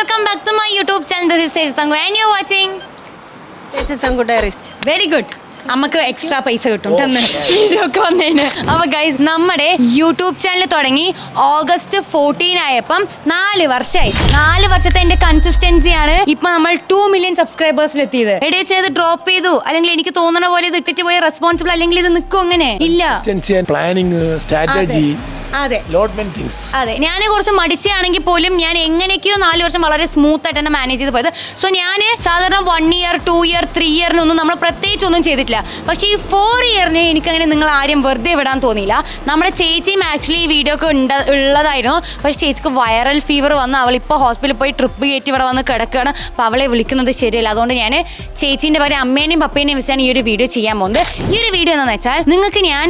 welcome back to my YouTube channel. This is Teja Tangu and you're watching Teja Tangu Diaries. Very good. നമുക്ക് extra പൈസ കിട്ടും വീഡിയോക്ക് വന്നതിന്. അപ്പോൾ guys നമ്മുടെ യൂട്യൂബ് ചാനൽ തുടങ്ങി August 14 ആയപ്പം 4 വർഷമായി. 4 വർഷത്തെ എൻ്റെ കൺസിസ്റ്റൻസിയാണ് ഇപ്പം നമ്മൾ 2 million സബ്സ്ക്രൈബേഴ്സിലെത്തിയത്. ഇടയിൽ ചെയ്ത് ഡ്രോപ്പ് ചെയ്തു അല്ലെങ്കിൽ എനിക്ക് തോന്നുന്ന പോലെ ഇത് ഇട്ടിട്ട് പോയി റെസ്പോൺസിബിൾ അല്ലെങ്കിൽ ഇത് നിൽക്കും അങ്ങനെ ഇല്ല. പ്ലാനിങ് സ്ട്രാറ്റജി അതെ അതെ ഞാൻ കുറച്ച് മടിച്ചാണെങ്കിൽ പോലും ഞാൻ എങ്ങനെയൊക്കെയോ 4 വർഷം വളരെ സ്മൂത്ത് ആയിട്ട് തന്നെ മാനേജ് ചെയ്ത് പോയത്. സോ ഞാൻ സാധാരണ 1 year 2 year 3 yearനൊന്നും നമ്മൾ പ്രത്യേകിച്ച് ഒന്നും ചെയ്തിട്ടില്ല. പക്ഷേ ഈ 4 yearന് എനിക്കങ്ങനെ നിങ്ങൾ ആരും വെറുതെ വിടാൻ തോന്നിയില്ല. നമ്മുടെ ചേച്ചിയും ആക്ച്വലി ഈ വീഡിയോ ഒക്കെ ഉള്ളതായിരുന്നു. പക്ഷേ ചേച്ചിക്ക് വൈറൽ ഫീവർ വന്ന് അവളിപ്പോൾ ഹോസ്പിറ്റലിൽ പോയി ട്രിപ്പ് കയറ്റി ഇവിടെ വന്ന് കിടക്കുകയാണ്. അപ്പോൾ അവളെ വിളിക്കുന്നത് ശരിയല്ല. അതുകൊണ്ട് ഞാൻ ചേച്ചീൻ്റെ പകരം അമ്മേനെയും പപ്പേനെയും വെച്ചാണ് ഈ ഒരു വീഡിയോ ചെയ്യാൻ പോകുന്നത്. ഈ ഒരു വീഡിയോ എന്താണെന്ന് വെച്ചാൽ നിങ്ങൾക്ക് ഞാൻ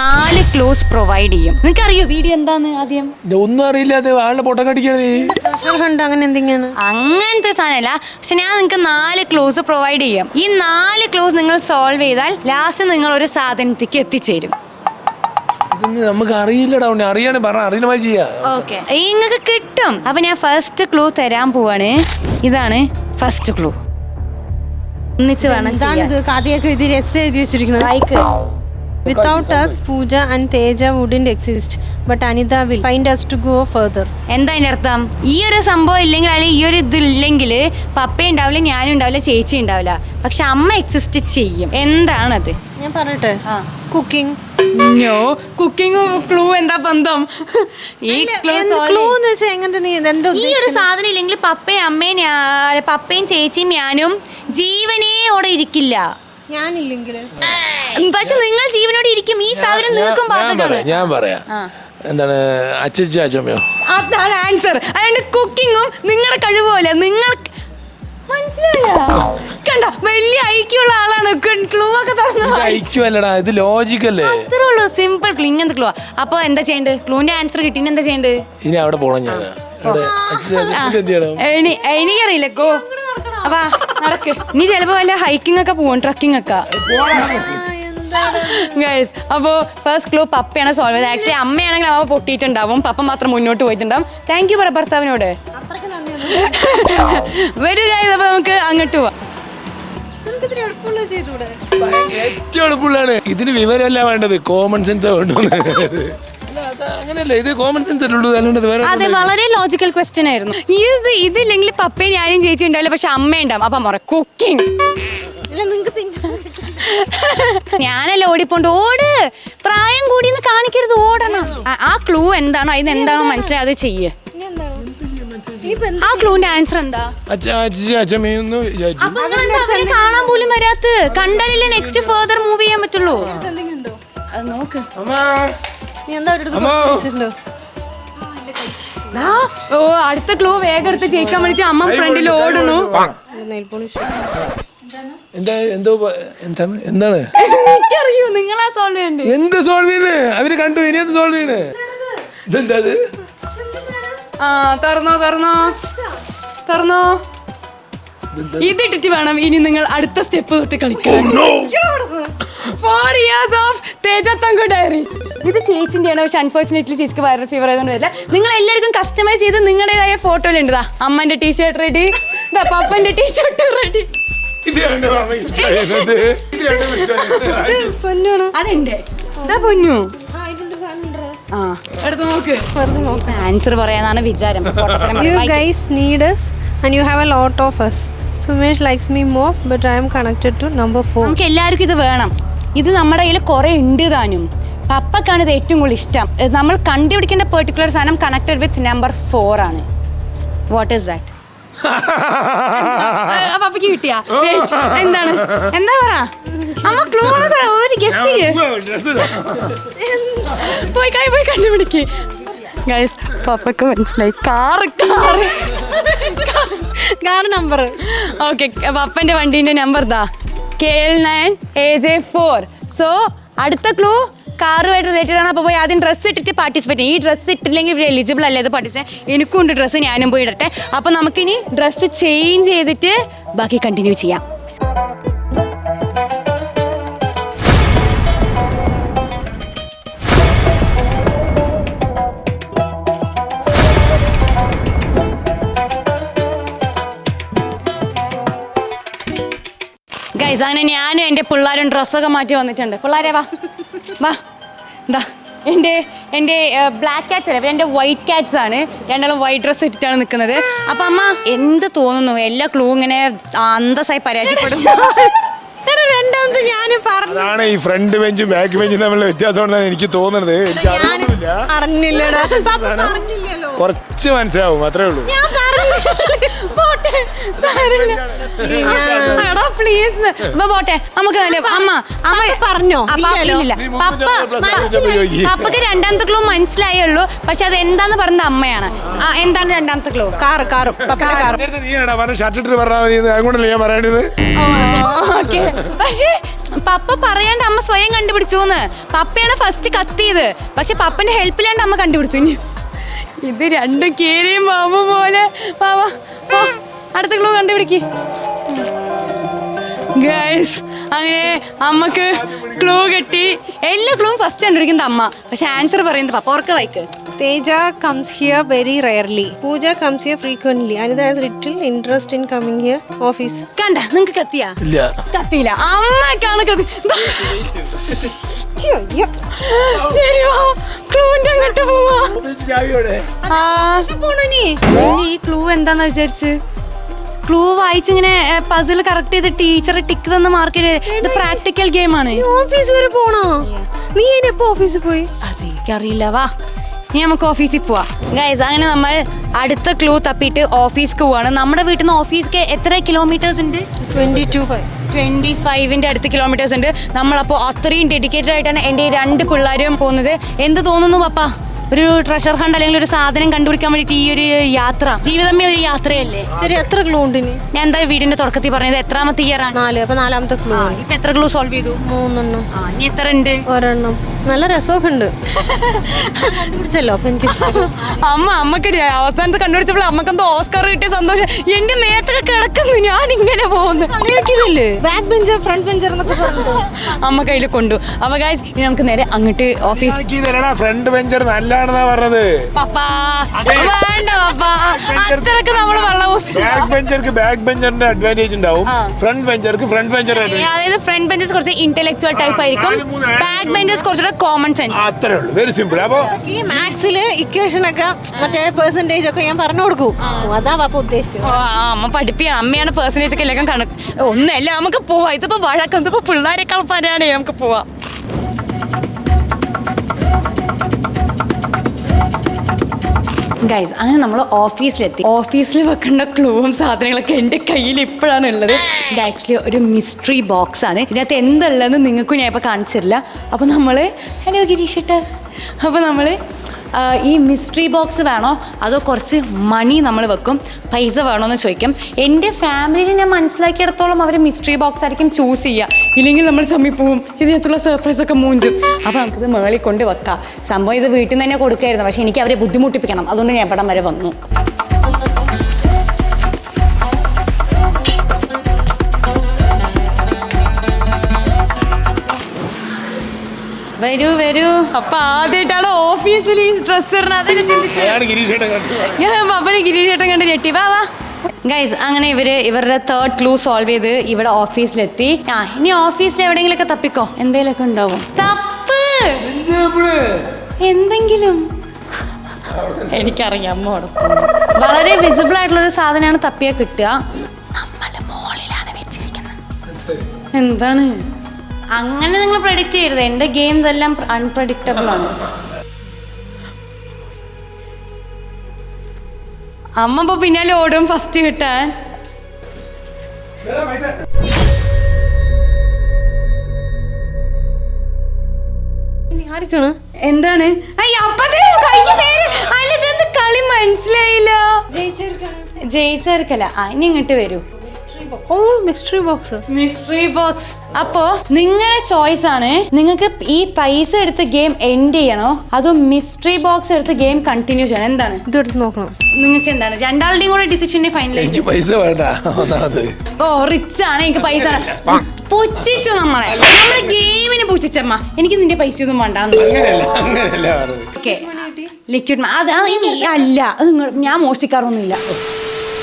4 ക്ലൂസ് പ്രൊവൈഡ് ചെയ്യും. നിങ്ങൾക്ക് വീഡിയോ എന്താണ് ആദ്യം ഒന്നും അറിയില്ല അങ്ങനെ എന്തെങ്കിലും അങ്ങനത്തെ സാധനമല്ല. പക്ഷെ ഞാൻ നിങ്ങൾക്ക് 4 ക്ലൂസ് പ്രൊവൈഡ് ചെയ്യും. ഈ 4 ക്ലൂസ് നിങ്ങൾ സോൾവ് ചെയ്താൽ ലാസ്റ്റ് നിങ്ങൾ ഒരു സാധനത്തേക്ക് എത്തിച്ചേരും. നമുക്ക് അറിയില്ലടാ, അറിയാൻ പറ, അറിയണമായി ചെയ്യാ. ഓക്കെ, നിങ്ങൾക്ക് കിട്ടും. അപ്പൊ ഞാൻ ഫസ്റ്റ് ക്ലൂ തരാൻ പോവാണ്. ഇതാണ് ഫസ്റ്റ് ക്ലൂ. ഒന്നിച്ച് വേണം. Without us, Pooja and Teja wouldn't exist. But Anita will find us to go further. എന്താ അതിൻ്റെ അർത്ഥം? ഈ ഒരു സംഭവം ഇല്ലെങ്കിൽ അല്ലെങ്കിൽ ഈ ഒരു ഇതില്ലെങ്കിൽ പപ്പ ഉണ്ടാവില്ല, ഞാനും ഉണ്ടാവില്ല, ചേച്ചി ഉണ്ടാവില്ല. പക്ഷെ അമ്മ എക്സിസ്റ്റ് ചെയ്യും. എന്താണത്? ഞാൻ പറയട്ടെ, കുക്കിംഗ്. നോ, കുക്കിംഗ് ക്ലൂ എന്താ ബന്ധം? ഈ ഈ ഒരു സാധനം ഇല്ലെങ്കിൽ പപ്പയും ചേച്ചിയും ഞാനും ജീവനോടെ ഇരിക്കില്ല. പക്ഷെ നിങ്ങൾ ജീവനോട് ഇരിക്കും. ഈ സാധനം നിൽക്കും. ഞാൻ പറയാം, എന്താണ് അച്ഛമ്മയോ? അതാണ് ആൻസർ. അതുകൊണ്ട് കുക്കിങ്ങും നിങ്ങളുടെ കഴിവുമല്ല. നിങ്ങൾ മനസ്സിലായോ? കണ്ട, വലിയ ഐക്യമുള്ള ആളാണ്. ക്ലൂ ഒക്കെ ഐക്യമല്ലടാ, ഇത് ലോജിക്കല്ലേ. അത്രേ ഉള്ളൂ, സിമ്പിൾ ക്ലൂ. ഇങ്ങനത്തെ ക്ലൂ. അപ്പൊ എന്താ ചെയ്യണ്ടേ? ക്ലൂന്റെ ആൻസർ കിട്ടി എന്താ ചെയ്യണ്ടേ? ഇനി അവിടെ പോണം. ഞാൻ എനിക്കറിയില്ല. കോ അപ്പാ നടക്ക്. നീ ചിലപ്പോ വല്ല ഹൈക്കിംഗ് ഒക്കെ പോവും, ട്രക്കിംഗ് ഒക്കെ. ഗൈസ്, അപ്പോൾ ഫസ്റ്റ് ക്ലൂ പപ്പയാണ് സോൾവ് ചെയ്തത്. ആക്ച്വലി അമ്മയാണെങ്കിൽ അവ പൊട്ടിയിട്ടുണ്ടാവും, പപ്പ മാത്രം മുന്നോട്ട് പോയിട്ടുണ്ടാവും. താങ്ക് യു പറ ഭർത്താവിനോട്. വരൂ ഗൈസ്, അപ്പൊ നമുക്ക് അങ്ങോട്ട് പോവാം. ഏറ്റവും എളുപ്പമുള്ളതാണ്. ഇതിന് വിവരമല്ല വേണ്ടത്, കോമൺ സെൻസ് വേണ്ടത്. അങ്ങനെയല്ല, ഇത് കോമൺ സെൻസ് അല്ലേ. അതെ, വളരെ ലോജിക്കൽ ക്വസ്റ്റ്യൻ ആയിരുന്നു. ഇതില്ലെങ്കിൽ പപ്പയും ഞാനും ചേച്ചി ഉണ്ടാവില്ല, പക്ഷെ അമ്മ ഉണ്ടാവും. അപ്പം പറ കുക്കിംഗ്. ഞാനല്ല ഓടിപ്പോണ്ട്. ഓട്, പ്രായം കൂടിന്ന് കാണിക്കരുത്, ഓടണം. ആ ക്ലൂ എന്താണോ ഇത് എന്താണോ മനസ്സിലായി അത് ചെയ്യേ. ആ ക്ലൂന്റെ ആൻസർ എന്താ? കാണാൻ പോലും വരാത്ത, കണ്ടാലല്ലേ നെക്സ്റ്റ് ഫർദർ മൂവ് ചെയ്യാൻ പറ്റുള്ളൂ. അത് നോക്ക്. ഓ, അടുത്ത ക്ലൂ വേഗം എടുത്ത് ജയിക്കാൻ വേണ്ടിട്ട് അമ്മ ഫ്രണ്ടിൽ ഓടുന്നു. എന്താണ് എനിക്കറിയൂ, നിങ്ങളാ സോൾവ് ചെയ്യണ്ടേ. എന്ത് സോൾവ് ചെയ്യുന്നത്? അവര് കണ്ടു, ഇനി എന്ത് സോൾവ് ചെയ്യണേ? ഇതെന്താ? തുറന്നോ. ഇതിട്ടിട്ട് വേണം ഇനി നിങ്ങൾ അടുത്ത സ്റ്റെപ്പ് തൊട്ട് കളിക്കാൻ. 4 years of Teja Tangu Diaries. ഇത് ചേച്ചിൻ്റെയാണ്. പക്ഷെ അൺഫോർച്ചുനേറ്റ്ലി ചേച്ചിക്ക് വൈറൽ ഫീവർ ആയതുകൊണ്ട് വരില്ല. നിങ്ങൾ എല്ലാവർക്കും കസ്റ്റമൈസ് ചെയ്ത് നിങ്ങളുടേതായ ഫോട്ടോയിലുണ്ട്. അമ്മന്റെ ടീഷർട്ട് റെഡി, പപ്പന്റെ ടീഷർട്ട് റെഡി. അതെന്റെ പൊന്നു. ആ, എടുത്ത് നോക്ക്. ആൻസർ പറയാനാണ് വിചാരം. You guys need us and you have a lot of us. Sumesh likes me more, but I am connected to number 4. നമുക്ക് എല്ലാവർക്കും ഇത് വേണം. ഇത് നമ്മുടെ കയ്യിൽ കുറെ ഉണ്ട് താനും. പപ്പക്കാണ് ഇത് ഏറ്റവും കൂടുതൽ ഇഷ്ടം. നമ്മൾ കണ്ടുപിടിക്കേണ്ട പെർട്ടിക്കുലർ സാധനം കണക്റ്റഡ് വിത്ത് നമ്പർ 4 ആണ്. What is that? പപ്പയ്ക്ക് കിട്ടിയാ? എന്താണ്? എന്താ പറ അമ്മ? ക്ലൂ ഒരു ഗസ് ചെയ്യ്. പോയി കണ്ടുപിടിക്ക്. ഗൈസ്, പപ്പക്ക് മനസ്സിലായി. Car number. ഓക്കെ, പപ്പന്റെ വണ്ടീന്റെ നമ്പർ ദാ KL9 AJ4. സോ അടുത്ത ക്ലൂ കാറുമായിട്ട് റിലേറ്റഡ് ആണ്. അപ്പോൾ പോയി ആദ്യം ഡ്രസ്സ് ഇട്ടിട്ട് പാർട്ടിസിപ്പേറ്റ് ചെയ്യും. ഈ ഡ്രസ്സ് ഇട്ടില്ലെങ്കിൽ ഇവർ എലിജിബിൾ അല്ല ഇത് പാർട്ടിസിപ്പേറ്റ്. എനിക്കുണ്ട് ഡ്രസ്സ്, ഞാനും പോയി ഇടട്ടെ. അപ്പോൾ നമുക്കിനി ഡ്രസ്സ് ചേഞ്ച് ചെയ്തിട്ട് ബാക്കി കണ്ടിന്യൂ ചെയ്യാം. പിള്ളേരും ഡ്രസ്സൊക്കെ മാറ്റി വന്നിട്ടുണ്ട്. പിള്ളേരെ വാ വാ. എന്താ എൻ്റെ ബ്ലാക്ക് ക്യാറ്റ്സ് അല്ലേ, എൻ്റെ വൈറ്റ് ക്യാറ്റ്സ് ആണ്. രണ്ടാളും വൈറ്റ് ഡ്രസ്സ് ഇട്ടിട്ടാണ് നിൽക്കുന്നത്. അപ്പം അമ്മ എന്ത് തോന്നുന്നു? എല്ലാ ക്ലൂ ഇങ്ങനെ അന്തസ്സായി പരാജയപ്പെടും. രണ്ടാമത് ഞാൻ അതാണ് ഈ ഫ്രണ്ട് ബെഞ്ചും ബാക്ക് ബെഞ്ചും തമ്മിലുള്ള വ്യത്യാസമാണെന്നാണ് എനിക്ക് തോന്നുന്നത്. എനിക്ക് അറിഞ്ഞില്ലല്ലോ. കുറച്ച് മനസ്സിലാവും, അത്രേ ഉള്ളൂ. പ്ലീസ് പോട്ടെ നമുക്ക്. അമ്മ പറഞ്ഞോ? പപ്പക്ക് രണ്ടാമത്തെ ക്ലൂ മനസ്സിലായുള്ളൂ, പക്ഷെ അത് എന്താന്ന് പറഞ്ഞത് അമ്മയാണ്. എന്താണ് രണ്ടാമത്തെ ക്ലൂ? കാറ്. ഷർട്ടിട്ട് പറഞ്ഞാൽ മതി, അതുകൊണ്ടല്ലേ ഞാൻ പറയേണ്ടത്. ഓക്കെ, പക്ഷേ പപ്പ പറയാണ്ട് അമ്മ സ്വയം കണ്ടുപിടിച്ചൂന്ന്. പപ്പയാണ് ഫസ്റ്റ് കത്തിയത്, പക്ഷെ പപ്പന്റെ ഹെൽപ്പിലാണ്ട് അമ്മ കണ്ടുപിടിച്ചു. ഇത് രണ്ടും കീരിയും പാമ്പും പോലെ. പാവാ അടുത്ത ക്ലൂ കണ്ടുപിടിക്ക്. ഗൈസ്, അങ്ങനെ അമ്മക്ക് ക്ലൂ കിട്ടി. എല്ലാ ക്ലൂവും ഫസ്റ്റ് കണ്ടുപിടിക്കുന്നത് അമ്മ, പക്ഷെ ആൻസർ പറയുന്നത് പപ്പ. ഓർക്ക വായിക്ക്. Teja comes here very rarely. Pooja comes here frequently. Anita has little interest in coming here. Office. കണ്ട, നിങ്ങക്ക് കത്തിയാ? ഇല്ല, കത്തിയില്ല. അമ്മക്കാണ് കത്തി. ശരിയോ? ക്ലൂവിന്റെ അങ്ങോട്ട് പോവാ. ഈ ക്ലൂ എന്താന്ന് വിചാരിച്ച് ക്ലൂ വായിച്ചിങ്ങനെ പസിൽ കറക്റ്റ് ചെയ്ത് ടീച്ചർ ടിക്ക് തന്ന മാർക്ക്. ഇത് പ്രാക്ടിക്കൽ ഗെയിം ആണ്. ഓഫീസ് വരെ പോണോ? നീ എപ്പോ ഓഫീസിൽ പോയി? അതെനിക്കറിയില്ല. വാ, ഇനി നമുക്ക് ഓഫീസിൽ പോവാം. ഗൈസ്, അങ്ങനെ നമ്മൾ അടുത്ത ക്ലൂ തപ്പിയിട്ട് ഓഫീസ്ക്ക് പോവാണ്. നമ്മുടെ വീട്ടിൽ നിന്ന് ഓഫീസ്ക്ക് എത്ര കിലോമീറ്റേഴ്സ് ഉണ്ട്? 25 അടുത്ത് കിലോമീറ്റേഴ്സ് ഉണ്ട്. നമ്മളപ്പോൾ അത്രയും ഡെഡിക്കേറ്റഡ് ആയിട്ടാണ് എൻ്റെ ഈ 2 പിള്ളേരും പോകുന്നത്. എന്ത് തോന്നുന്നു പപ്പ? ഒരു ട്രഷർ ഹണ്ട് അല്ലെങ്കിൽ ഒരു സാധനം കണ്ടുപിടിക്കാൻ വേണ്ടിയിട്ട് ഈ ഒരു യാത്ര, ജീവിതമേ ഒരു യാത്രയല്ലേ? ശരി, എത്ര ക്ലൂ ഉണ്ട് ഇനി? ഞാൻ എന്താ വീടിന്റെ തുടക്കത്തിൽ പറഞ്ഞത് എത്രാമത്തെ ഇയർ ആണ്? 4. അപ്പൊ 4ാമത്തെ ക്ലൂ. ഇപ്പൊ എത്ര ക്ലൂ സോൾവ് ചെയ്തു? 3 എണ്ണം. ഇനി എത്ര ഉണ്ട്? 1 എണ്ണം. നല്ല രസമൊക്കെ ഉണ്ട്. കണ്ടുപിടിച്ചല്ലോ. അപ്പൊ എനിക്ക് അമ്മക്ക് അവസാനത്തെ കണ്ടുപിടിച്ചപ്പോൾ അമ്മക്കെന്തോ ഓസ്കാർ കിട്ടിയ സന്തോഷം. എന്റെ മേത്തൊക്കെ കിടക്കുന്നു. ഞാൻ ഇങ്ങനെ പോകുന്നു. ബാക്ക് ബെഞ്ചർ ഫ്രണ്ട് ബെഞ്ചർ എന്നൊക്കെ പറഞ്ഞു അമ്മ കയ്യിൽ കൊണ്ടു. അപ്പൊ ഗൈസ്, ഇനി നമുക്ക് നേരെ അങ്ങോട്ട് ഓഫീസ്. ഫ്രണ്ട് ബെഞ്ചർ നല്ലതാണെന്നാ പറഞ്ഞത്. പപ്പാ വേണ്ട പപ്പാ, അത്രക്ക് നമ്മള് വെള്ളം ബാക്ക് ബെഞ്ചർക്ക് ബാക്ക് ബെഞ്ചറിന്റെ അഡ്വാൻറ്റേജ് ഉണ്ടാവും, ഫ്രണ്ട് ബെഞ്ചർക്ക് ഫ്രണ്ട് ബെഞ്ചർ. അതായത് ഫ്രണ്ട് ബെഞ്ചസ് കുറച്ച് ഇന്റലക്ച്വൽ ടൈപ്പ് ആയിരിക്കും, ബാക്ക് ബെഞ്ചസ് കുറച്ചുകൂടെ കോമൺ സെൻസ്. അത്രേ ഉള്ളൂ, വെരി സിമ്പിൾ. അപ്പൊ ഈ മാത്സില് ഇക്വേഷൻ ഒക്കെ മറ്റേ പെർസെന്റേജ് ഒക്കെ ഞാൻ പറഞ്ഞു കൊടുക്കും. അതാ പാപ്പ ഉദ്ദേശിച്ചത്. അമ്മ പഠിപ്പിക്കണം. അമ്മയാണ് പെർസെന്റേജ് ഒക്കെ എല്ലാം കണക്ക്. ഒന്നല്ല, നമുക്ക് പോവാം. ഇതിപ്പോ വഴക്കം, ഇതിപ്പോ പിള്ളേരെക്കാൾ പറയാനേ. നമുക്ക് പോവാം. ഗൈസ്, അങ്ങനെ നമ്മൾ ഓഫീസിലെത്തി. ഓഫീസിൽ വെക്കേണ്ട ക്ലൂവും സാധനങ്ങളൊക്കെ എൻ്റെ കയ്യിൽ ഇപ്പോഴാണ് ഉള്ളത്. ഇത് ആക്ച്വലി ഒരു മിസ്റ്ററി ബോക്സ് ആണ്. ഇതിനകത്ത് എന്തുള്ളതെന്ന് നിങ്ങൾക്കും ഞാൻ ഇപ്പോൾ കാണിച്ചില്ല. അപ്പോൾ നമ്മൾ ഹലോ ഗിരീഷേട്ടാ, അപ്പോൾ നമ്മൾ ഈ മിസ്റ്ററി ബോക്സ് വേണോ അതോ കുറച്ച് മണി നമ്മൾ വെക്കും, പൈസ വേണോയെന്ന് ചോദിക്കും. എൻ്റെ ഫാമിലിയിൽ ഞാൻ മനസ്സിലാക്കിയിടത്തോളം അവർ മിസ്റ്ററി ബോക്സ് ആയിരിക്കും ചൂസ് ചെയ്യുക. ഇല്ലെങ്കിൽ നമ്മൾ ചമ്മിപ്പോവും, ഇതിനകത്തുള്ള സർപ്രൈസൊക്കെ മൂഞ്ചും. അപ്പോൾ നമുക്കിത് മേളിൽ കൊണ്ട് വെക്കാം. സംഭവം ഇത് വീട്ടിൽ നിന്ന് തന്നെ കൊടുക്കായിരുന്നു, പക്ഷേ എനിക്ക് അവരെ ബുദ്ധിമുട്ടിപ്പിക്കണം. അതുകൊണ്ട് ഞാൻ ഇവിടം വരെ വന്നു. വരൂ. അപ്പൊ ആദ്യമായിട്ടാണ് ഓഫീസിൽ ഈ ഡ്രസ് ഇടുന്നത്. അതിൽ ചിന്തിച്ചു ഞാൻ പപ്പനെ ഗിരീഷേട്ടൻ കണ്ട് ഞെട്ടി. വാ ഗൈസ്, അങ്ങനെ ഇവരുടെ 3rd ക്ലൂ സോൾവ് ചെയ്ത് ഇവിടെ ഓഫീസിലെത്തി. ഇനി ഓഫീസിൽ എവിടെയെങ്കിലൊക്കെ തപ്പിക്കോ, എന്തെങ്കിലുമൊക്കെ ഉണ്ടാവും. തപ്പ് എന്തെങ്കിലും. എനിക്കറിയാം അമ്മോട്. വളരെ വിസിബിൾ ആയിട്ടുള്ളൊരു സാധനമാണ് തപ്പിയാൽ കിട്ടുക. നമ്മുടെ മോളിലാണ് വെച്ചിരിക്കുന്നത്. എന്താണ്? അങ്ങനെ നിങ്ങൾ പ്രഡിക്റ്റ് ചെയ്യരുത്. എൻ്റെ ഗെയിംസ് എല്ലാം അൺപ്രഡിക്റ്റബിൾ ആണ്. അമ്മ ഇപ്പൊ പിന്നാലെ ഓടും ഫസ്റ്റ് കിട്ടാൻ. എന്താണ്? കളി മനസ്സിലായില്ല. ജയിച്ചേർക്കല. ഇനി ഇങ്ങോട്ട് വരൂ. ഓ, മിസ്റ്ററി ബോക്സ്. അപ്പോ നിങ്ങളുടെ ചോയ്സ് ആണ്. നിങ്ങൾക്ക് ഈ പൈസ എടുത്ത് ഗെയിം എൻഡ് ചെയ്യണോ അതോ മിസ്റ്ററി ബോക്സ് എടുത്ത് ഗെയിം കണ്ടിന്യൂ ചെയ്യണം? എന്താണ് ഇതെടുത്ത് നോക്കണം. നിങ്ങൾക്ക് എന്താണ്? രണ്ടാളുടെയും കൂടെ ഡിസിഷൻ ഫൈനലൈസ്. പൈസ വേണ്ട. ഓ, റിച്ച് ആണ്, എനിക്ക് പൈസ. പുച്ഛിച്ചു നമ്മളെ ഗെയിമിന് പുച്ഛിച്ചമ്മ. എനിക്ക് നിന്റെ പൈസ ഒന്നും വേണ്ട. ഓക്കെ, ലിക്വിഡ് അത് ഇനി അല്ല, അത് ഞാൻ മോഷ്ടിക്കാറൊന്നുമില്ല.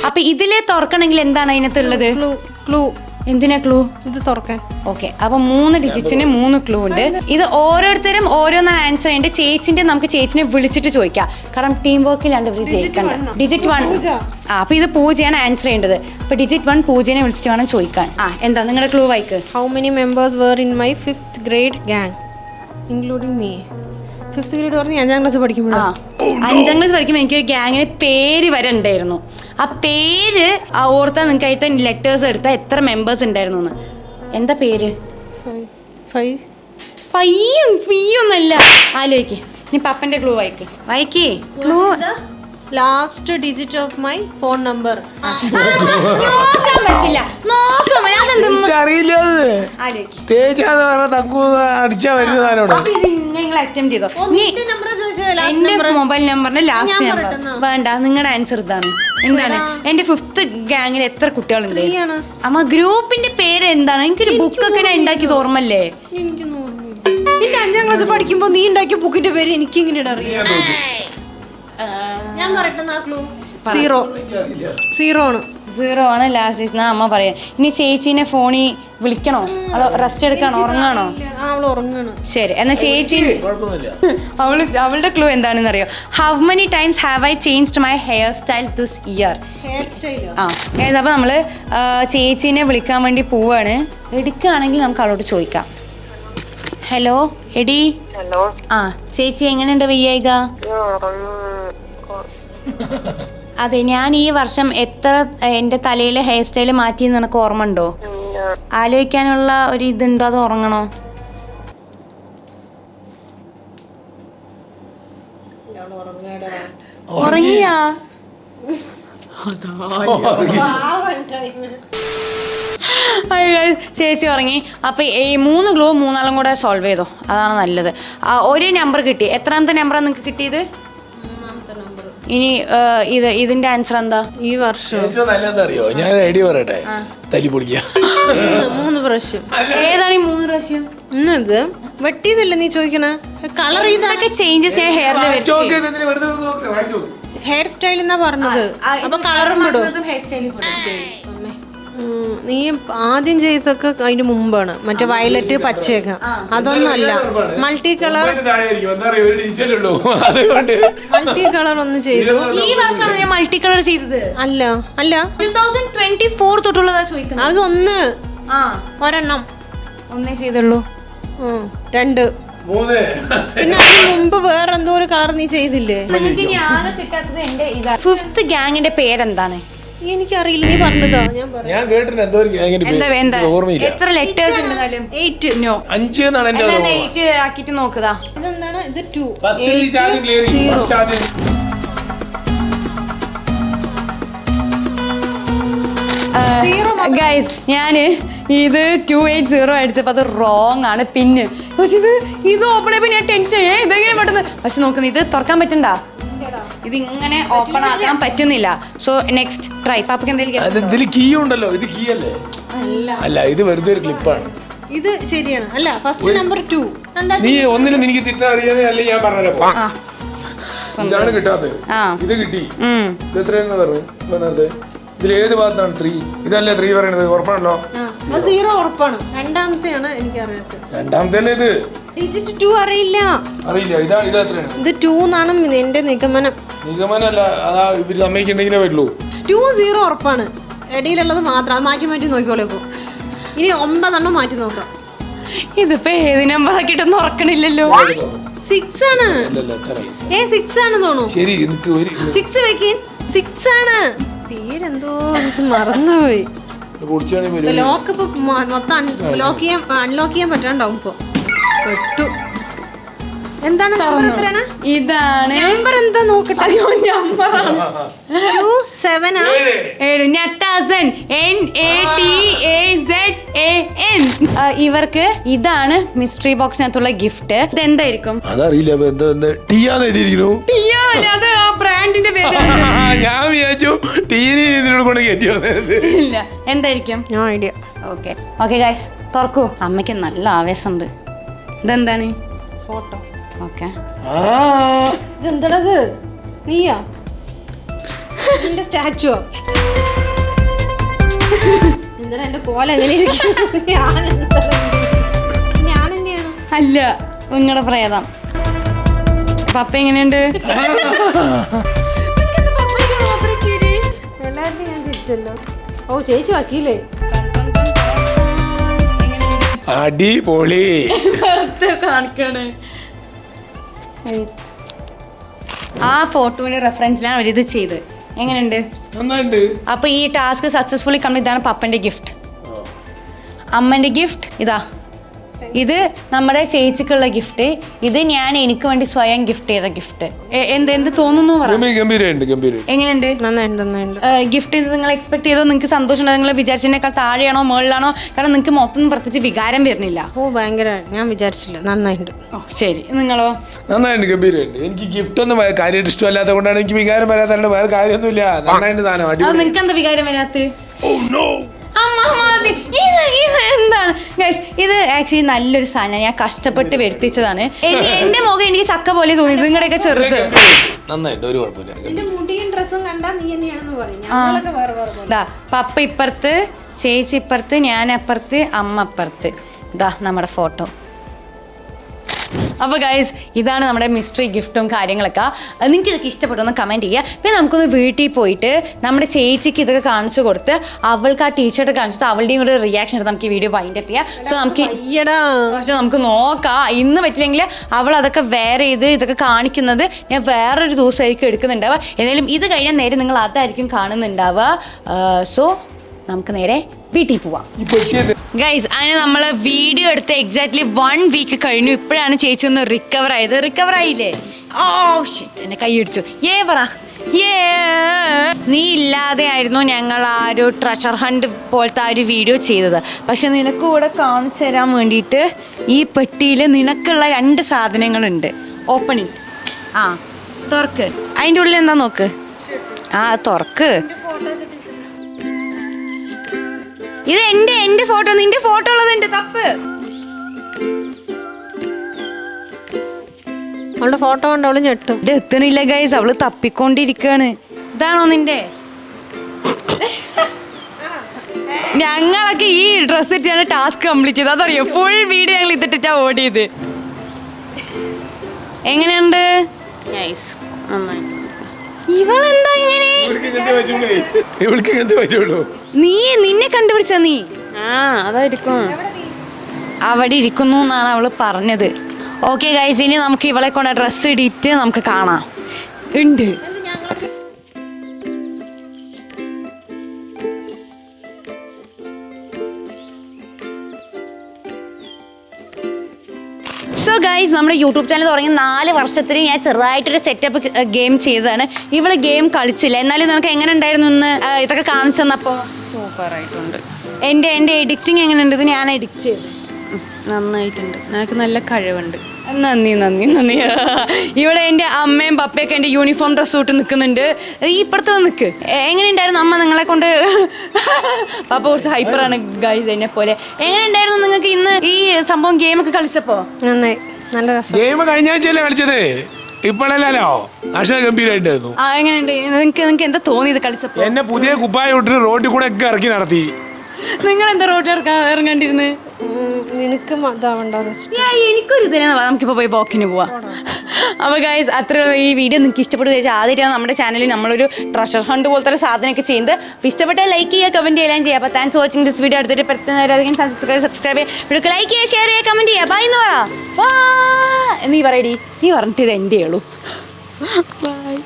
അപ്പൊ ഇതിലെ തുറക്കണമെങ്കിൽ എന്താണ് അതിനകത്തുള്ളത്? എന്തിനാ ക്ലൂ? ഇത് തുറക്കാൻ. ഓക്കെ, അപ്പൊ 3 ഡിജിറ്റ്സിന് 3 ക്ലൂ ഉണ്ട്. ഇത് ഓരോരുത്തരും ഓരോന്നാണ് ആൻസർ ചെയ്യേണ്ടത്. ചേച്ചിന്റെ നമുക്ക് ചേച്ചിനെ വിളിച്ചിട്ട് ചോദിക്കാം, കാരണം ടീം വർക്കിലാണ്ട് ഇവർ ജയിക്കണം. ഡിജിറ്റ് 1 അപ്പൊ ഇത് പൂജയാണ് ആൻസർ ചെയ്യേണ്ടത്. അപ്പൊ ഡിജിറ്റ് 1 പൂജനെ വിളിച്ചിട്ട് വേണം ചോദിക്കാൻ. എന്താ നിങ്ങളുടെ ക്ലൂ വായിക്ക്. How many members were in my 5th grade gang, including me? 5th grade പറഞ്ഞ് 5ാം ക്ലാസ് പഠിക്കുമ്പോഴാണ്. 5ാം ക്ലാസ് പഠിക്കുമ്പോൾ എനിക്കൊരു ഗ്യാങ്ങിന് പേര് വരെ ഉണ്ടായിരുന്നു. ആ പേര് ഓർത്താൽ നിങ്ങൾക്ക് അതിന്റെ ലെറ്റേഴ്സ് എടുത്താൽ എത്ര മെമ്പേഴ്സ് ഉണ്ടായിരുന്നു എന്ന്. എന്താ പേര്? 5 ഒന്നല്ല, ആലോചിക്ക്. ഇനി പപ്പന്റെ ക്ലൂ വായിക്കേ. Clue last digit of my phone number. നോക്കാൻ പറ്റില്ല. അറിയില്ല. തേജാന്ന് പറഞ്ഞ തങ്കു അടിച്ചാ വരുന്ന സാധനമാണ്. നിങ്ങൾ അറ്റംപ്റ്റ് ചെയ്തോ. എന്റെ മൊബൈൽ നമ്പറിന്റെ ലാസ്റ്റ് നമ്പർ വേണ്ട. നിങ്ങളുടെ ആൻസർ ഇതാണ്. എന്താണ്? എന്റെ 5th ഗാങ്ങിൽ എത്ര കുട്ടികളുണ്ട്? അമ്മ ഗ്രൂപ്പിന്റെ പേര് എന്താണ്? എനിക്കൊരു ബുക്കൊക്കെ ഞാൻ ഉണ്ടാക്കിയത് ഓർമ്മല്ലേ? നിന്റെ 5ാം ക്ലാസ് പഠിക്കുമ്പോ നീ ഉണ്ടാക്കിയ ബുക്കിന്റെ പേര് എനിക്ക് ഇങ്ങനെ അറിയാം. ഞാൻ സീറോ ആണ് ലാസ്റ്റ്. അമ്മ പറയാ. ഇനി ചേച്ചീനെ ഫോണിൽ വിളിക്കണോ അതോ റെസ്റ്റ് എടുക്കാണോ, ഉറങ്ങാണോ? ശരി, എന്നാ ചേച്ചി അവളുടെ ക്ലൂ എന്താണെന്ന് അറിയോ? How many times have I changed my hair style this year? അപ്പൊ നമ്മള് ചേച്ചീനെ വിളിക്കാൻ വേണ്ടി പോവാണ്. എടുക്കുകയാണെങ്കിൽ നമുക്ക് അവളോട് ചോദിക്കാം. ഹലോ എടി. ചേച്ചി എങ്ങനെയുണ്ട് വയ്യായിക? അതെ, ഞാൻ ഈ വർഷം എത്ര എൻ്റെ തലയിലെ ഹെയർ സ്റ്റൈൽ മാറ്റിയെന്ന് നിനക്ക് ഓർമ്മ ഉണ്ടോ? ആലോചിക്കാനുള്ള ഒരു ഇതുണ്ടോ അതോ ഉറങ്ങണോ? ഉറങ്ങിയാ? ചേച്ചി ഉറങ്ങി. അപ്പൊ ഈ 3 ക്ലൂ 3 കൂടെ സോൾവ് ചെയ്തോ, അതാണ് നല്ലത്. ഒരു നമ്പർ കിട്ടി. എത്രാമത്തെ നമ്പറാണ് നിങ്ങൾക്ക് കിട്ടിയത്? ഇനി ഇതിന്റെ ആൻസർ എന്താ? ഈ വർഷം ഏറ്റവും നല്ലതറിയോ? ഞാൻ ഐഡിയ പറയട്ടെ. തല്ലി പൊടിക്കുക 3 പ്രാവശ്യം. ഏതാണ് ഈ 3 പ്രാവശ്യം? ഇത് വെട്ടിയതല്ലേ നീ ചോദിക്കണ? കളർ ഇതൊക്കെ ചേഞ്ചസ് ഞാൻ ഹെയറിൽ ഹെയർ സ്റ്റൈൽ എന്നാ പറഞ്ഞത്. അപ്പൊ കളറും വിടും. ഹെയർ സ്റ്റൈലിൽ നീ ആദ്യം ചെയ്തൊക്കെ അതിന് മുമ്പാണ്. മറ്റേ വയലറ്റ് പച്ചയൊക്കെ അതൊന്നും അല്ല. മൾട്ടി കളർ ഒന്നും ചെയ്തു. ഈ വർഷമാണ് ഞാൻ മൾട്ടി കളർ ചെയ്തത്. അല്ല 2024 തൊട്ടുള്ളതാ ചോദിക്കുന്നത്. അതൊന്ന് ഒരെണ്ണം ഒന്നേ ചെയ്തുള്ളൂ. 2 പിന്നെ അതിന് മുമ്പ് വേറെ എന്തോ ഒരു കളർ നീ ചെയ്തില്ലേ? കിട്ടാത്തത് എന്റെ ഇതാ. 5th ഗാങ്ങിന്റെ പേരെന്താണ്? എനിക്കറിയില്ല. നീ പറഞ്ഞതോ? ഞാൻ കേട്ടിട്ടുണ്ട് എന്തോ ഒരു ഗ്യാങ്ങിന്റെ ഓർമ്മയില്ല. എത്ര ലെറ്റേഴ്സ് ഉണ്ടെന്നാലും 8 നോ 5 എന്നാണ് എന്റെ ഓർമ്മ. 8 ആക്കിയിട്ട് നോക്കുക. ഇതെന്താണ്? ഇത് 2 ഗൈസ്, ഞാന് ഇത് 280 അടിച്ചപ്പോ അത് റോങ് ആണ്. പിന്നെ പക്ഷെ ഇത് ഓപ്പൺ ആയപ്പോ ഞാൻ ടെൻഷൻ ഇതെങ്ങനെ പെട്ടെന്ന്. പക്ഷെ നോക്കുന്നത് ഇത് തുറക്കാൻ പറ്റണ്ട. ഇത് ഇങ്ങനെ ഓപ്പൺ ആക്കാൻ പറ്റുന്നില്ല. So next try. പാപ്പക്ക് എന്തെങ്കിലും കീ ഉണ്ടല്ലോ. ഇത് കീ അല്ലേ? അല്ല, ഇത് വെറുതെ ഒരു ക്ലിപ്പാണ്. ഇത് ശരിയാണ്. അല്ല, ഫസ്റ്റ് നമ്പർ 2. നീ ഒന്നിനും എനിക്ക് തിരിച്ചാ അറിയാനേ അല്ലേ ഞാൻ പറഞ്ഞപ്പോ. ഇതാണ് കിട്ടാത്തത്. ഇത് കിട്ടി. ഇത് എത്രയാണെന്ന് പറഞ്ഞു? ഇതിൽ ഏത് ഭാഗത്താണ് 3? ഇതല്ലേ 3 പറയണത്? ഉറപ്പാണല്ലോ. 0 ഉറപ്പാണ്. രണ്ടാമത്തെയാണ് എനിക്ക് അറിയാത്തത്. രണ്ടാമത്തെ ഇത് ഡിജിറ്റ് 2 അറിയില്ല. ഇത് എത്രയാണ്? ഇത് 2 എന്നാണ് എന്റെ നിഗമനം. നിഗമനല്ല, അതാ ഇവര് സമ്മതിക്കണ്ടെങ്കിലേ പറ്റുള്ളൂ. 2 0 ഉറപ്പാണ്. ഇടയിലുള്ളത് മാത്രം. അത് മാറ്റി മാറ്റി നോക്കിക്കോളൂ. ഇപ്പൊ ഇനി 9 മാറ്റി നോക്കാം. ഇതിപ്പോ ഏത് നമ്പർ ആക്കിയിട്ടൊന്നും ഉറക്കണില്ലല്ലോ. 6 ആണ്. 6 ആണ് തോന്നുന്നു. ശരി, 6 വെക്കിൻ. 6 ആണ്. പേരെന്തോ എനിക്ക് മറന്നുപോയി. ലോക്ക് ഇപ്പൊ മൊത്തം അൺലോക്ക് ചെയ്യാൻ പറ്റാണ്ടാവും. ഇപ്പൊ പെട്ടു. എന്താണ് ഇതാണ് നമ്പർ? എന്താ നോക്കട്ടെ. 27 ഇവർക്ക് ഇതാണ് മിസ്റ്ററി ബോക്സിനകത്തുള്ള ഗിഫ്റ്റ്. ഇത് എന്തായിരിക്കും? അതറിയില്ല. ബ്രാൻഡിന്റെ പേര് ഞാൻ വിചാരിച്ചു ഇതിനോട് കൊണ്ട് കയറ്റിയോ. ഇല്ല, എന്തായിരിക്കും? No idea. ഓക്കെ ഗൈസ്, തുറക്കൂ. അമ്മയ്ക്ക് നല്ല ആവേശമുണ്ട്. ഇതെന്താണ്? ഫോട്ടോ. ഓക്കെ, ഇതെന്താണത്? നീയാ? നിന്റെ സ്റ്റാച്ചുവോ? എന്തിനാ എന്റെ കോല എങ്ങനെ ഇരിക്കും? ഞാൻ തന്നെയാണ്. അല്ല നിങ്ങളുടെ പ്രേതം. പപ്പ എങ്ങനെയുണ്ട്? എല്ലാവരും ഞാൻ ചിരിച്ചല്ലോ. ഓ ചേച്ചി വക്കീലേ. അടിപൊളി. കാണിക്കാണ്. ആ ഫോട്ടോയുടെ റെഫറൻസിലാണ് അവരിത് ചെയ്ത്. എങ്ങനെയുണ്ട്? നന്നായിട്ടുണ്ട്. അപ്പൊ ഈ ടാസ്ക് സക്സസ്ഫുള്ളി കംപ്ലീറ്റ്. ഇതാണ് പപ്പന്റെ ഗിഫ്റ്റ്. അമ്മന്റെ ഗിഫ്റ്റ് ഇതാ. ഇത് നമ്മുടെ ചേച്ചിക്കുള്ള ഗിഫ്റ്റ്. ഇത് ഞാൻ എനിക്ക് വേണ്ടി സ്വയം ഗിഫ്റ്റ് ചെയ്ത ഗിഫ്റ്റ്. എന്ത് തോന്നുന്നു? എങ്ങനെയുണ്ട്? ഗിഫ്റ്റ് ഇത് നിങ്ങൾ എക്സ്പെക്ട് ചെയ്തോ? നിങ്ങൾക്ക് സന്തോഷം? നിങ്ങൾ വിചാരിച്ചതിനേക്കാൾ താഴെയാണോ മുകളിലാണോ? കാരണം നിങ്ങൾക്ക് മൊത്തം പ്രത്യേകിച്ച് വികാരം വരുന്നില്ല. ഓ ഭയങ്കര, ഞാൻ വിചാരിച്ചില്ല. നന്നായിട്ടുണ്ട്. ഓ ശരി. നിങ്ങളോ? നന്നായിട്ട് ഗംഭീരമുണ്ട്. എനിക്ക് ഗിഫ്റ്റ് ഒന്നും കാര്യമായിട്ട് ഇഷ്ടമല്ലാത്ത കൊണ്ടാണ് എനിക്ക് വികാരം വരാത്തല്ല. വേറെ കാര്യമൊന്നുമില്ല. നന്നായിട്ട് സാധനം. നിങ്ങൾക്ക് എന്താ വികാരം വരാത്ത? എന്താണ് ഗൈസ്, ഇത് ആക്ച്വലി നല്ലൊരു സാധനം. ഞാൻ കഷ്ടപ്പെട്ട് വരുത്തിച്ചതാണ്. എന്റെ മുഖം എനിക്ക് ചക്ക പോലെ തോന്നി. നിങ്ങളുടെയൊക്കെ ചെറുത് നന്നായിട്ട്, ഒരു കുഴപ്പമില്ല. മുടിയും ഡ്രസ്സും കണ്ടാ നീ തന്നെയാണെന്ന് പറയും. പപ്പ ഇപ്പുറത്ത്, ചേച്ചി ഇപ്പുറത്ത്, ഞാൻ അപ്പുറത്ത്, അമ്മ അപ്പുറത്ത്. ഇതാ നമ്മുടെ ഫോട്ടോ. അപ്പോൾ ഗൈസ്, ഇതാണ് നമ്മുടെ മിസ്റ്ററി ഗിഫ്റ്റും കാര്യങ്ങളൊക്കെ. നിങ്ങൾക്ക് ഇതൊക്കെ ഇഷ്ടപ്പെട്ടൊന്ന് കമൻറ്റ് ചെയ്യുക. പിന്നെ നമുക്കൊന്ന് വീട്ടിൽ പോയിട്ട് നമ്മുടെ ചേച്ചിക്ക് ഇതൊക്കെ കാണിച്ചു കൊടുത്ത് അവൾക്ക് ആ ടീഷർട്ട് കാണിച്ചിട്ട് അവളുടെയും കൂടെ റിയാക്ഷൻ എടുത്ത് നമുക്ക് ഈ വീഡിയോ വൈൻഡ് അപ്പ് ചെയ്യാം. സോ നമുക്ക് പക്ഷെ നമുക്ക് നോക്കാം. ഇന്ന് പറ്റില്ലെങ്കിൽ അവൾ അതൊക്കെ വെയർ ചെയ്ത് ഇതൊക്കെ കാണിക്കുന്നത് ഞാൻ വേറൊരു ദിവസമായിരിക്കും എടുക്കുന്നുണ്ടാവുക. എന്നാലും ഇത് കഴിഞ്ഞാൽ നേരെ നിങ്ങൾ അതായിരിക്കും കാണുന്നുണ്ടാവുക. സോ നമുക്ക് നേരെ വീട്ടിൽ പോവാം ഗൈസ്. അതിന് നമ്മൾ വീഡിയോ എടുത്ത് എക്സാക്ട്ലി 1 വീക്ക് കഴിഞ്ഞു. ഇപ്പോഴാണ് ചേച്ചി ഒന്ന് റിക്കവർ ആയത്. റിക്കവർ ആയില്ലേ? ഓ ഷിറ്റ്, എന്നെ കൈ ഇടിച്ചു. പറ നീ ഇല്ലാതെ ആയിരുന്നു ഞങ്ങൾ ആ ഒരു ട്രഷർ ഹണ്ട് പോലത്തെ ആ ഒരു വീഡിയോ ചെയ്തത്. പക്ഷെ നിനക്ക് കൂടെ കാണിച്ചു തരാൻ വേണ്ടിയിട്ട് ഈ പെട്ടിയിൽ നിനക്കുള്ള 2 സാധനങ്ങളുണ്ട്. Open it. ആ തുറക്ക്. അതിൻ്റെ ഉള്ളിൽ എന്താ നോക്ക്. ആ തുറക്ക്. ഇത് എന്റെ ഫോട്ടോ. നിന്റെ ഫോട്ടോ ഉള്ളത് എന്റെ തപ്പ്. അവളുടെ ഫോട്ടോ കൊണ്ട് അവള് ഞെട്ടും. ഇത് എത്തണില്ല ഗൈസ്, അവള് തപ്പിക്കൊണ്ടിരിക്കാണ്. ഇതാണോ നിന്റെ? ഞങ്ങളൊക്കെ ഈ ഡ്രസ് ഇട്ടാണ് ടാസ്ക് കംപ്ലീറ്റ് ചെയ്തത്. അതറിയോ? ഫുൾ വീഡിയോ ഞങ്ങൾ ഇതിട്ടിട്ടാ ഓടിയത്. എങ്ങനെയുണ്ട്? ഇവളെന്താ ഇങ്ങനെ? നിന്നെ കണ്ടുപിടിച്ച നീ അതായിരിക്കും. അവിടെ ഇരിക്കുന്നു എന്നാണ് അവള് പറഞ്ഞത്. ഓക്കെ ഗൈസ്, ഇനി നമുക്ക് ഇവളെ കൊണ്ട് ഡ്രസ്സ് ഇടിയിട്ട് നമുക്ക് കാണാം. ഉണ്ട്. സോ ഗൈസ്, നമ്മുടെ യൂട്യൂബ് ചാനൽ തുടങ്ങി 4 വർഷത്തിൽ ഞാൻ ചെറുതായിട്ടൊരു സെറ്റപ്പ് ഗെയിം ചെയ്തതാണ്. ഇവള് ഗെയിം കളിച്ചില്ല. എന്നാലും നിനക്ക് എങ്ങനെ ഉണ്ടായിരുന്നു ഇന്ന് ഇതൊക്കെ കാണിച്ചു തന്നപ്പോൾ? സൂപ്പറായിട്ടുണ്ട്. എൻ്റെ എഡിറ്റിംഗ് എങ്ങനെയുണ്ട്? ഇത് ഞാൻ എഡിറ്റ് ചെയ്തു. നന്നായിട്ടുണ്ട്. നിനക്ക് നല്ല കഴിവുണ്ട്. നന്ദി. ഇവിടെ എൻ്റെ അമ്മയും പപ്പയൊക്കെ എൻ്റെ യൂണിഫോം ഡ്രസ്സ് ഇട്ട് നിൽക്കുന്നുണ്ട്. ഈ ഇപ്പുറത്ത് നിൽക്ക്. എങ്ങനെയുണ്ടായിരുന്നു അമ്മ നിങ്ങളെ കൊണ്ട്? പപ്പ കുറച്ച് ഹൈപ്പറാണ് ഗൈസ് എന്നെ പോലെ. എങ്ങനെയുണ്ടായിരുന്നു നിങ്ങൾക്ക് ഇന്ന് ഈ സംഭവം ഗെയിമൊക്കെ കളിച്ചപ്പോ? നന്നായി, നല്ല രസം. ഗെയിം കഴിഞ്ഞ ആഴ്ചയല്ലേ കളിച്ചത്, ഇപ്പോഴല്ലോ. ഗംഭീരമായിട്ടായിരുന്നു. എങ്ങനെയുണ്ട് നിങ്ങൾക്ക് എന്താ തോന്നിയത് കളിച്ചപ്പോ? എന്നെ പുതിയ കുപ്പായ ഇട്ടിട്ട് റോഡിൽ കൂടെ ഒക്കെ ഇറക്കി നടത്തി. നിങ്ങൾ എന്താ റോഡിൽ ഇറങ്ങാണ്ടിരുന്ന്? നിനക്ക് എനിക്കൊരു ഇതിനെ നമുക്കിപ്പോൾ പോയി ബോക്കിന് പോവാം. അപ്പോൾ ഗൈസ്, അത്ര ഈ വീഡിയോ നിങ്ങൾക്ക് ഇഷ്ടപ്പെട്ടു ചോദിച്ചാൽ ആദ്യമായിട്ടാണ് നമ്മുടെ ചാനലിൽ നമ്മളൊരു ട്രഷർ ഹണ്ട് പോലത്തെ ഒരു സാധനമൊക്കെ ചെയ്യുന്നത്. അപ്പോൾ ഇഷ്ടപ്പെട്ടാൽ ലൈക്ക് ചെയ്യുക, കമൻറ്റ് ചെയ്യാൻ ചെയ്യുക. അപ്പോൾ താങ്ക്സ് വാച്ചിങ് ദിസ് വീഡിയോ. അടുത്തൊരു പ്രത്യേകം സബ്സ്ക്രൈബ് ചെയ്യുക, വീഡിയോ ലൈക്ക് ചെയ്യുക, ഷെയർ ചെയ്യുക, കമൻറ്റ് ചെയ്യുക. ബൈ എന്ന് പറ. നീ പറയടി. നീ പറഞ്ഞിട്ട് ഇത് എൻ്റെ ഉള്ളൂ. ബൈ.